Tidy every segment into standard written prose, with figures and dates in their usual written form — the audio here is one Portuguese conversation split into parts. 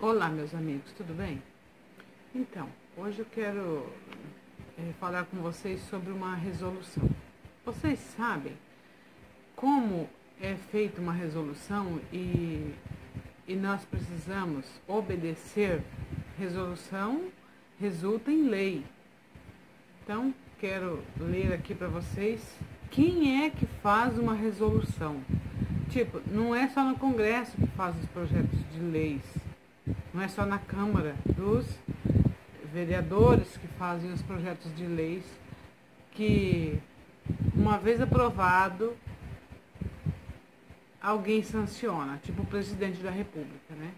Olá, meus amigos, tudo bem? Então, hoje eu quero falar com vocês sobre uma resolução. Vocês sabem como é feita uma resolução e nós precisamos obedecer? Resolução resulta em lei. Então, quero ler aqui para vocês quem é que faz uma resolução. Tipo, não é só no Congresso que faz os projetos de leis. Não é só na Câmara dos vereadores que fazem os projetos de leis que, uma vez aprovado, alguém sanciona, tipo o presidente da República, né?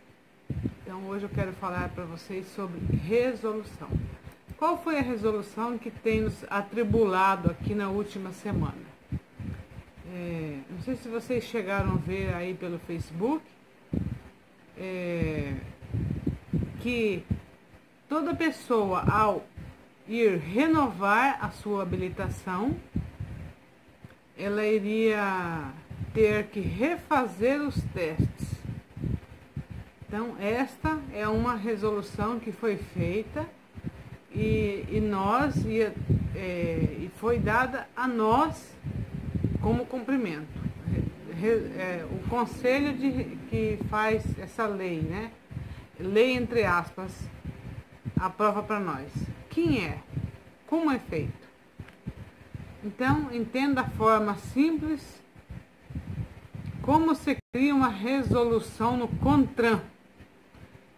Então, hoje eu quero falar para vocês sobre resolução. Qual foi a resolução que tem nos atribulado aqui na última semana? Não sei se vocês chegaram a ver aí pelo Facebook, que toda pessoa, ao ir renovar a sua habilitação, ela iria ter que refazer os testes. Então, esta é uma resolução que foi feita e foi dada a nós como cumprimento. O conselho que faz essa lei, né? Lei entre aspas, aprova para nós. Quem é? Como é feito? Então, entenda a forma simples como se cria uma resolução no CONTRAN,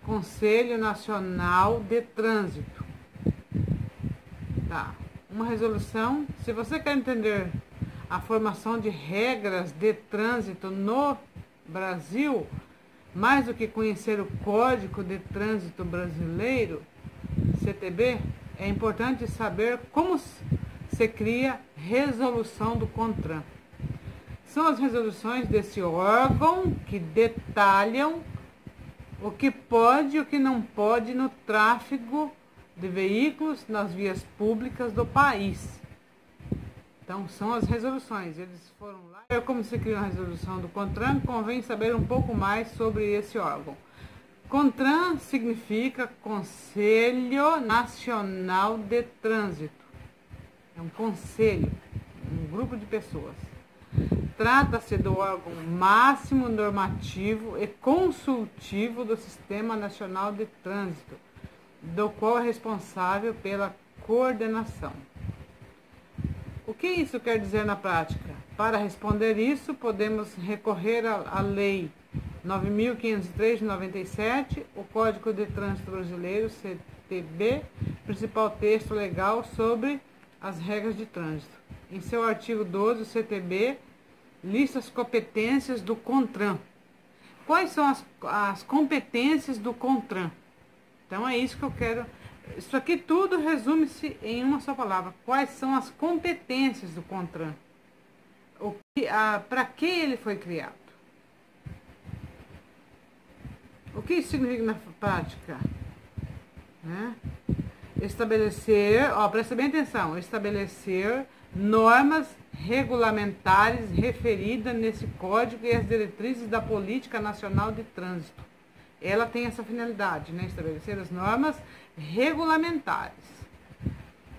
Conselho Nacional de Trânsito. Tá. Uma resolução, se você quer entender a formação de regras de trânsito no Brasil, mais do que conhecer o Código de Trânsito Brasileiro, CTB, é importante saber como se cria resolução do CONTRAN. São as resoluções desse órgão que detalham o que pode e o que não pode no tráfego de veículos nas vias públicas do país. Então, são as resoluções. Eles foram lá. Como se cria a resolução do CONTRAN, convém saber um pouco mais sobre esse órgão. CONTRAN significa Conselho Nacional de Trânsito. É um conselho, um grupo de pessoas. Trata-se do órgão máximo normativo e consultivo do Sistema Nacional de Trânsito, do qual é responsável pela coordenação. O que isso quer dizer na prática? Para responder isso, podemos recorrer à Lei 9.503 de 97, o Código de Trânsito Brasileiro, CTB, principal texto legal sobre as regras de trânsito. Em seu artigo 12, o CTB lista as competências do CONTRAN. Quais são as competências do CONTRAN? Então é isso que eu quero. Isso aqui tudo resume-se em uma só palavra. Quais são as competências do CONTRAN? Para que ele foi criado? O que isso significa na prática? Estabelecer, presta bem atenção, estabelecer normas regulamentares referidas nesse código e as diretrizes da Política Nacional de Trânsito. Ela tem essa finalidade, né? Estabelecer as normas regulamentares,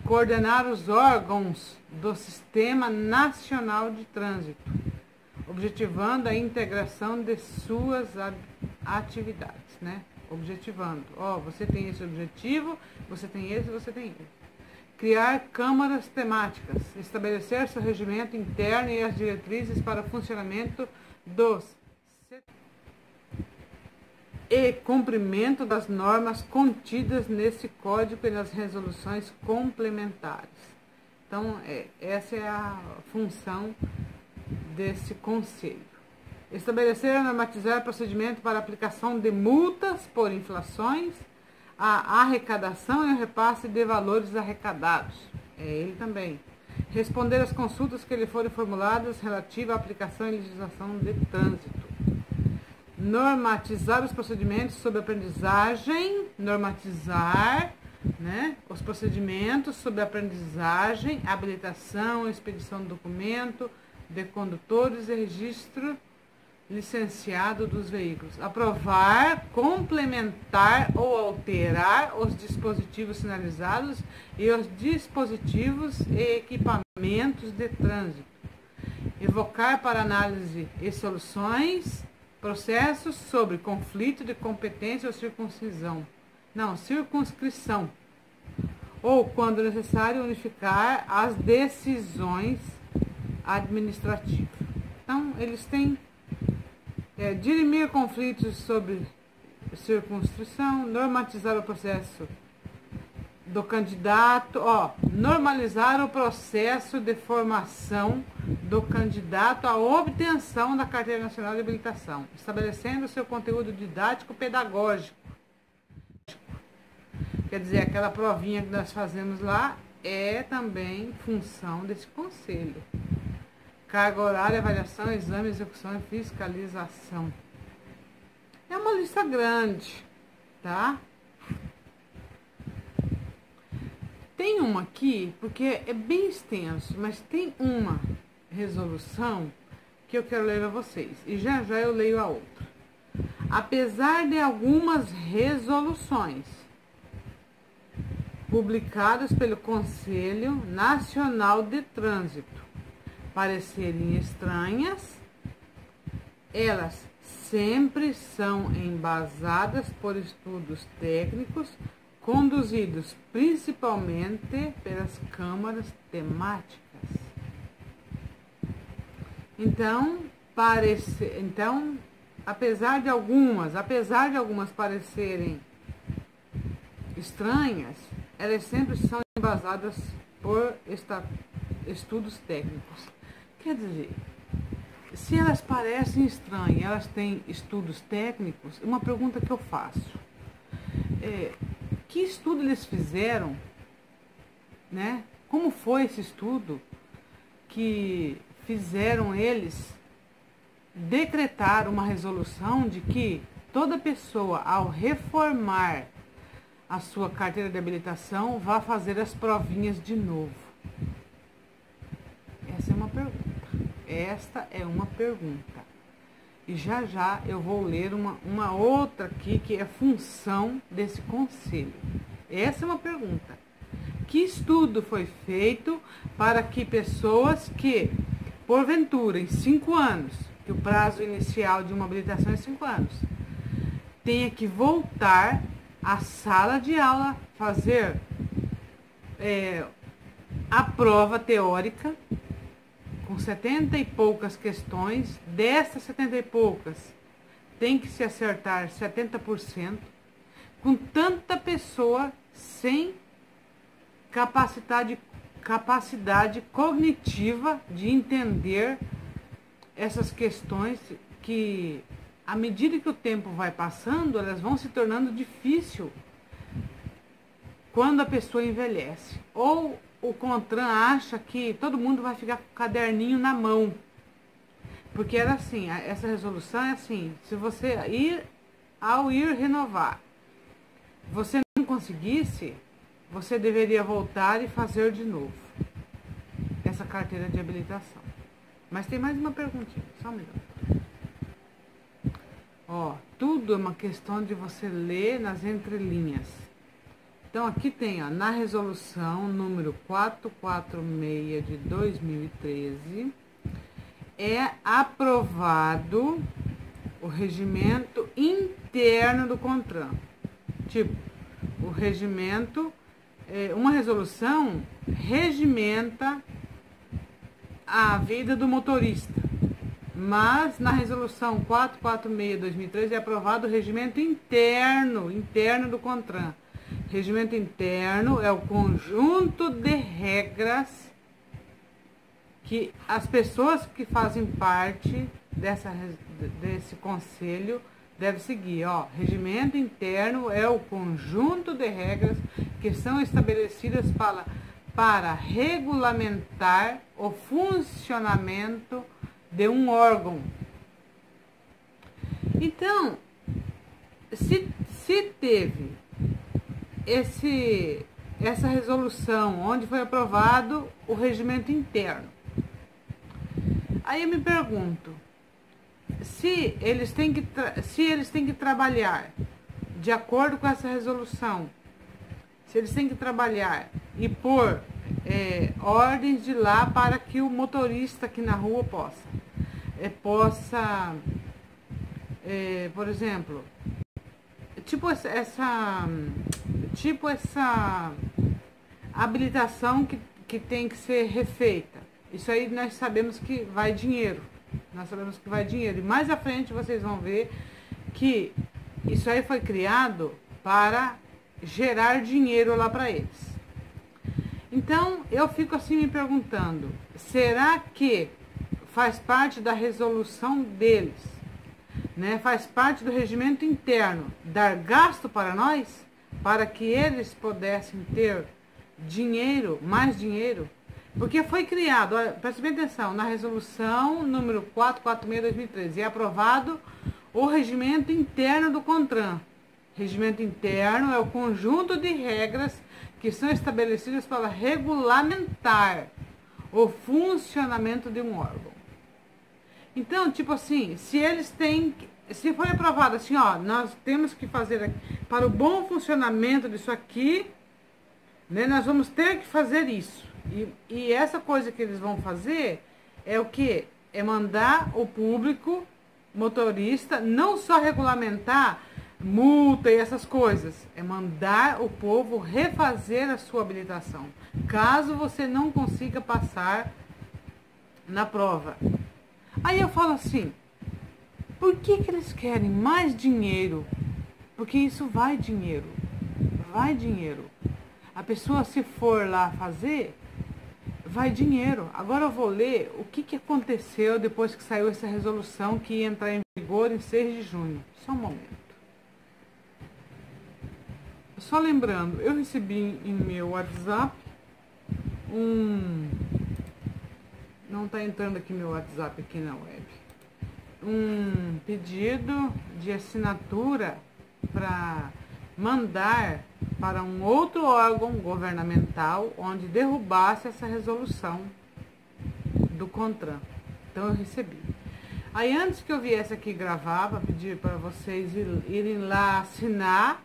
coordenar os órgãos do Sistema Nacional de Trânsito, objetivando a integração de suas atividades, né? Objetivando, você tem esse objetivo, você tem esse, você tem esse. Criar câmaras temáticas, estabelecer seu regimento interno e as diretrizes para o funcionamento dos e cumprimento das normas contidas nesse código e nas resoluções complementares. Então, essa é a função desse conselho. Estabelecer e normatizar procedimento para aplicação de multas por infrações, a arrecadação e o repasse de valores arrecadados. É ele também. Responder às consultas que lhe forem formuladas relativas à aplicação e legislação de trânsito. Normatizar os procedimentos sobre aprendizagem, os procedimentos sobre aprendizagem, habilitação, expedição de documento de condutores e registro licenciado dos veículos. Aprovar, complementar ou alterar os dispositivos sinalizados e os dispositivos e equipamentos de trânsito. Evocar para análise e soluções processos sobre conflito de competência ou circunscrição. Não, circunscrição. Ou, quando necessário, unificar as decisões administrativas. Então, eles têm dirimir conflitos sobre circunscrição, normatizar o processo do candidato, normalizar o processo de formação do candidato à obtenção da Carteira Nacional de Habilitação, estabelecendo seu conteúdo didático-pedagógico. Quer dizer, aquela provinha que nós fazemos lá é também função desse conselho. Carga horária, avaliação, exame, execução e fiscalização. É uma lista grande, tá? Tem uma aqui, porque é bem extenso, mas tem uma resolução que eu quero ler a vocês. E já já eu leio a outra. Apesar de algumas resoluções publicadas pelo Conselho Nacional de Trânsito parecerem estranhas, elas sempre são embasadas por estudos técnicos conduzidos principalmente pelas câmaras temáticas. Então, apesar de algumas parecerem estranhas, elas sempre são embasadas por estudos técnicos. Quer dizer, se elas parecem estranhas, elas têm estudos técnicos, uma pergunta que eu faço que estudo eles fizeram, né? Como foi esse estudo que fizeram eles decretar uma resolução de que toda pessoa, ao reformar a sua carteira de habilitação, vá fazer as provinhas de novo? Essa é uma pergunta. E já já eu vou ler uma outra aqui que é função desse conselho. Essa é uma pergunta. Que estudo foi feito para que pessoas que, porventura, em 5 anos, que o prazo inicial de uma habilitação é 5 anos, tenha que voltar à sala de aula, fazer a prova teórica, com 70 e poucas questões, dessas 70 e poucas, tem que se acertar 70%, com tanta pessoa sem capacidade cognitiva de entender essas questões que, à medida que o tempo vai passando, elas vão se tornando difícil quando a pessoa envelhece. Ou o CONTRAN acha que todo mundo vai ficar com o caderninho na mão. Porque era assim, essa resolução é assim, se você ao ir renovar, você não conseguisse, você deveria voltar e fazer de novo essa carteira de habilitação. Mas tem mais uma perguntinha, só um minuto. Tudo é uma questão de você ler nas entrelinhas. Então, aqui tem, na resolução número 446 de 2013, é aprovado o regimento interno do CONTRAN. Tipo, o regimento, uma resolução regimenta a vida do motorista. Mas, na resolução 446 de 2013, é aprovado o regimento interno do CONTRAN. Regimento interno é o conjunto de regras que as pessoas que fazem parte desse conselho devem seguir. Regimento interno é o conjunto de regras que são estabelecidas para regulamentar o funcionamento de um órgão. Então, se teve essa resolução onde foi aprovado o regimento interno, aí eu me pergunto, se se eles têm que trabalhar de acordo com essa resolução, se eles têm que trabalhar e pôr ordens de lá para que o motorista aqui na rua possa, por exemplo, tipo essa habilitação que tem que ser refeita. Isso aí nós sabemos que vai dinheiro. E mais à frente vocês vão ver que isso aí foi criado para gerar dinheiro lá para eles. Então, eu fico assim me perguntando, será que faz parte da resolução deles, né? Faz parte do regimento interno, dar gasto para nós, para que eles pudessem ter dinheiro, mais dinheiro? Porque foi criado, olha, preste bem atenção, na resolução número 446/2013, é aprovado o regimento interno do CONTRAN. Regimento interno é o conjunto de regras que são estabelecidas para regulamentar o funcionamento de um órgão. Então, tipo assim, se foi aprovado assim, ó, nós temos que fazer para o bom funcionamento disso aqui, né, nós vamos ter que fazer isso. E essa coisa que eles vão fazer é o quê? É mandar o público, motorista, não só regulamentar multa e essas coisas, é mandar o povo refazer a sua habilitação, caso você não consiga passar na prova. Aí eu falo assim, por que eles querem mais dinheiro? Porque isso vai dinheiro. A pessoa, se for lá fazer, vai dinheiro. Agora eu vou ler o que aconteceu depois que saiu essa resolução que ia entrar em vigor em 6 de junho. Só um momento. Só lembrando, eu recebi em meu WhatsApp não está entrando aqui meu WhatsApp aqui na web. Um pedido de assinatura para mandar para um outro órgão governamental onde derrubasse essa resolução do CONTRAN. Então eu recebi. Aí antes que eu viesse aqui gravar, para pedir para vocês irem lá assinar,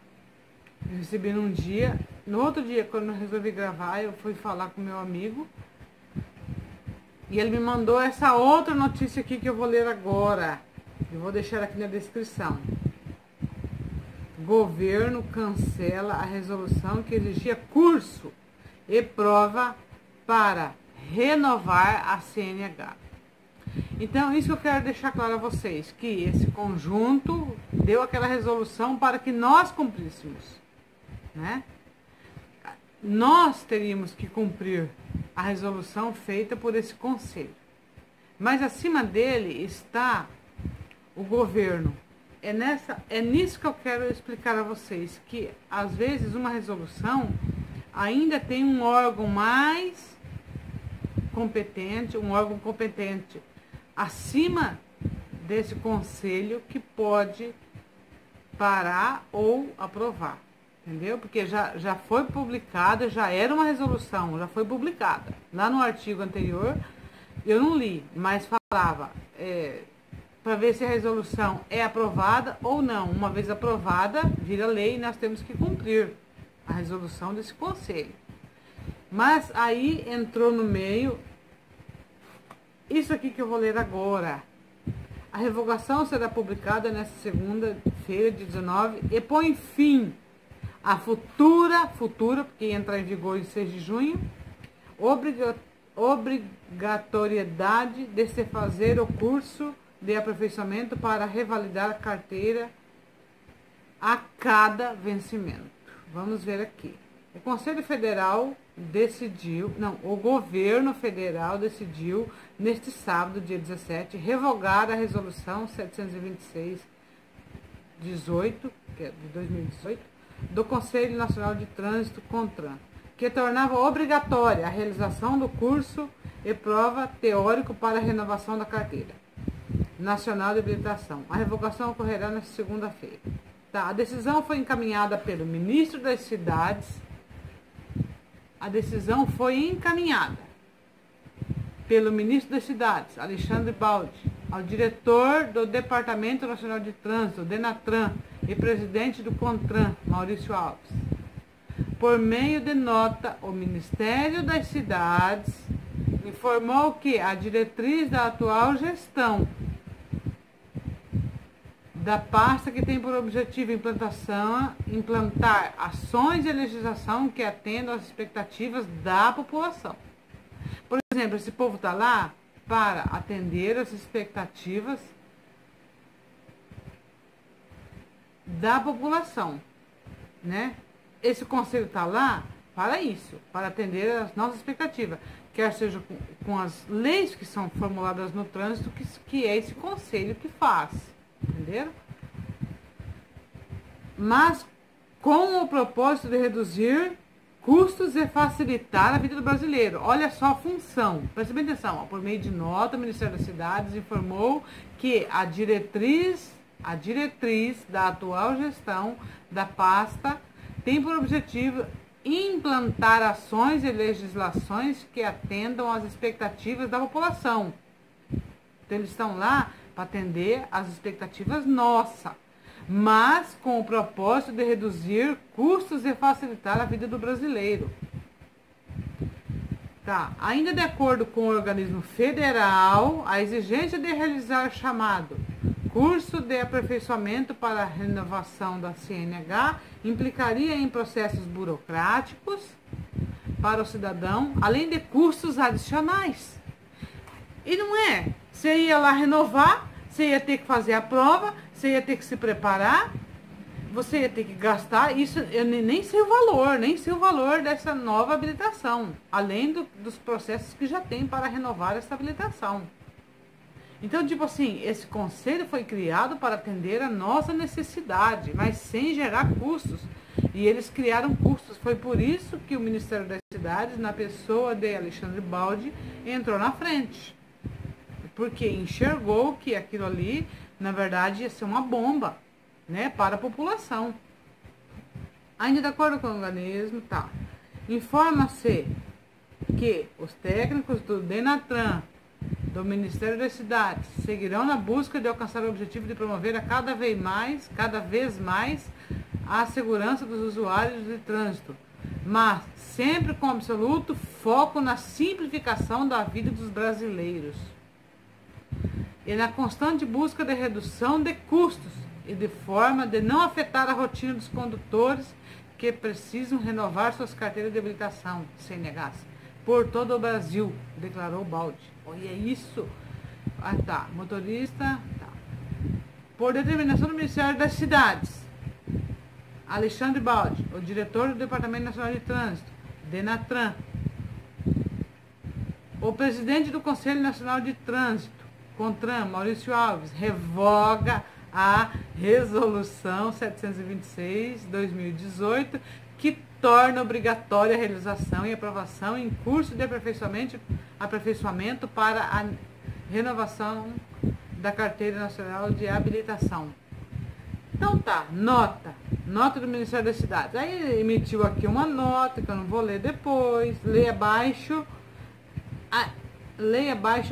eu recebi num dia. No outro dia, quando eu resolvi gravar, eu fui falar com meu amigo e ele me mandou essa outra notícia aqui que eu vou ler agora. Eu vou deixar aqui na descrição. Governo cancela a resolução que exigia curso e prova para renovar a CNH. Então, isso que eu quero deixar claro a vocês, que esse conjunto deu aquela resolução para que nós cumpríssemos, né? Nós teríamos que cumprir a resolução feita por esse conselho. Mas acima dele está o governo. É nisso que eu quero explicar a vocês, que às vezes uma resolução ainda tem um órgão mais competente, acima desse conselho que pode parar ou aprovar, entendeu? Porque já foi publicada, já era uma resolução, já foi publicada. Lá no artigo anterior, eu não li, mas falava para ver se a resolução é aprovada ou não. Uma vez aprovada, vira lei e nós temos que cumprir a resolução desse conselho. Mas aí entrou no meio isso aqui que eu vou ler agora. A revogação será publicada nesta segunda-feira, de 19, e põe fim à futura, porque entra em vigor em 6 de junho, obrigatoriedade de se fazer o curso de aperfeiçoamento para revalidar a carteira a cada vencimento. Vamos ver aqui. O Conselho Federal o governo federal decidiu, neste sábado, dia 17, revogar a resolução 726/18, que é de 2018, do Conselho Nacional de Trânsito, CONTRAN, que tornava obrigatória a realização do curso e prova teórico para a renovação da carteira nacional de habilitação. A revogação ocorrerá nesta segunda-feira. A decisão foi encaminhada pelo ministro das Cidades. Alexandre Baldi, ao diretor do Departamento Nacional de Trânsito, DENATRAN, e presidente do CONTRAN, Maurício Alves. Por meio de nota, o Ministério das Cidades informou que a diretriz da atual gestão da pasta que tem por objetivo implantar ações de legislação que atendam às expectativas da população. Por exemplo, esse povo está lá para atender as expectativas da população, né? Esse conselho está lá para isso, para atender as nossas expectativas, quer seja com as leis que são formuladas no trânsito, que é esse conselho que faz, entenderam? Mas com o propósito de reduzir custos e facilitar a vida do brasileiro. Olha só a função, preste bem atenção, ó, por meio de nota, o Ministério das Cidades informou que a diretriz da atual gestão da pasta tem por objetivo implantar ações e legislações que atendam às expectativas da população. Então, eles estão lá para atender às expectativas nossas, mas com o propósito de reduzir custos e facilitar a vida do brasileiro. Tá. Ainda de acordo com o organismo federal, a exigência de realizar chamado curso de aperfeiçoamento para a renovação da CNH implicaria em processos burocráticos para o cidadão, além de custos adicionais. E não é? Você ia lá renovar, você ia ter que fazer a prova, você ia ter que se preparar, você ia ter que gastar, isso eu nem sei o valor dessa nova habilitação, além dos processos que já tem para renovar essa habilitação. Então, tipo assim, esse conselho foi criado para atender a nossa necessidade, mas sem gerar custos. E eles criaram custos. Foi por isso que o Ministério das Cidades, na pessoa de Alexandre Baldi, entrou na frente. Porque enxergou que aquilo ali, na verdade, ia ser uma bomba, né, para a população. Ainda de acordo com o organismo, tá. Informa-se que os técnicos do DENATRAN, do Ministério das Cidades, seguirão na busca de alcançar o objetivo de promover cada vez mais a segurança dos usuários de trânsito, mas sempre com absoluto foco na simplificação da vida dos brasileiros e na constante busca de redução de custos e de forma de não afetar a rotina dos condutores que precisam renovar suas carteiras de habilitação, CNHs, por todo o Brasil, declarou Baldi. Olha isso. Ah, tá. Motorista. Tá. Por determinação do Ministério das Cidades, Alexandre Baldi, o diretor do Departamento Nacional de Trânsito, DENATRAN, o presidente do Conselho Nacional de Trânsito, CONTRAN, Maurício Alves, revoga a Resolução 726/2018, que torna obrigatória a realização e aprovação em curso de aperfeiçoamento para a renovação da Carteira Nacional de Habilitação. Então tá, nota do Ministério das Cidades. Aí emitiu aqui uma nota, que eu não vou ler depois, leia abaixo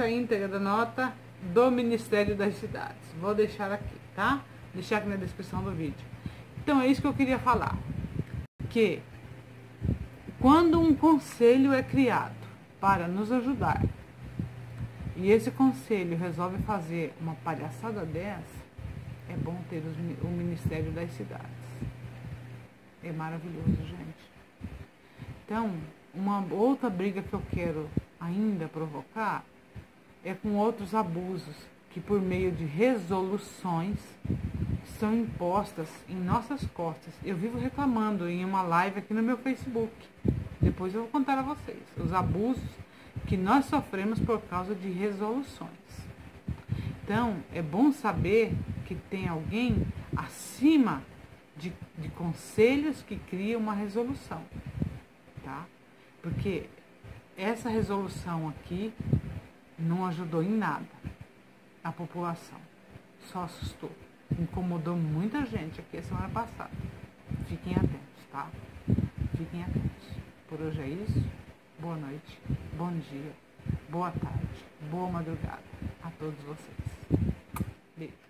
a íntegra da nota do Ministério das Cidades. Vou deixar aqui, tá? Deixar aqui na descrição do vídeo. Então é isso que eu queria falar. Que quando um conselho é criado para nos ajudar e esse conselho resolve fazer uma palhaçada dessa, é bom ter o Ministério das Cidades. É maravilhoso, gente. Então, uma outra briga que eu quero ainda provocar é com outros abusos que, por meio de resoluções, são impostas em nossas costas. Eu vivo reclamando em uma live aqui no meu Facebook. Depois eu vou contar a vocês os abusos que nós sofremos por causa de resoluções. Então, é bom saber que tem alguém acima de conselhos que cria uma resolução, tá? Porque essa resolução aqui não ajudou em nada a população, só assustou. Incomodou muita gente aqui a semana passada. Fiquem atentos, tá? Fiquem atentos. Por hoje é isso. Boa noite, bom dia, boa tarde, boa madrugada a todos vocês. Beijo.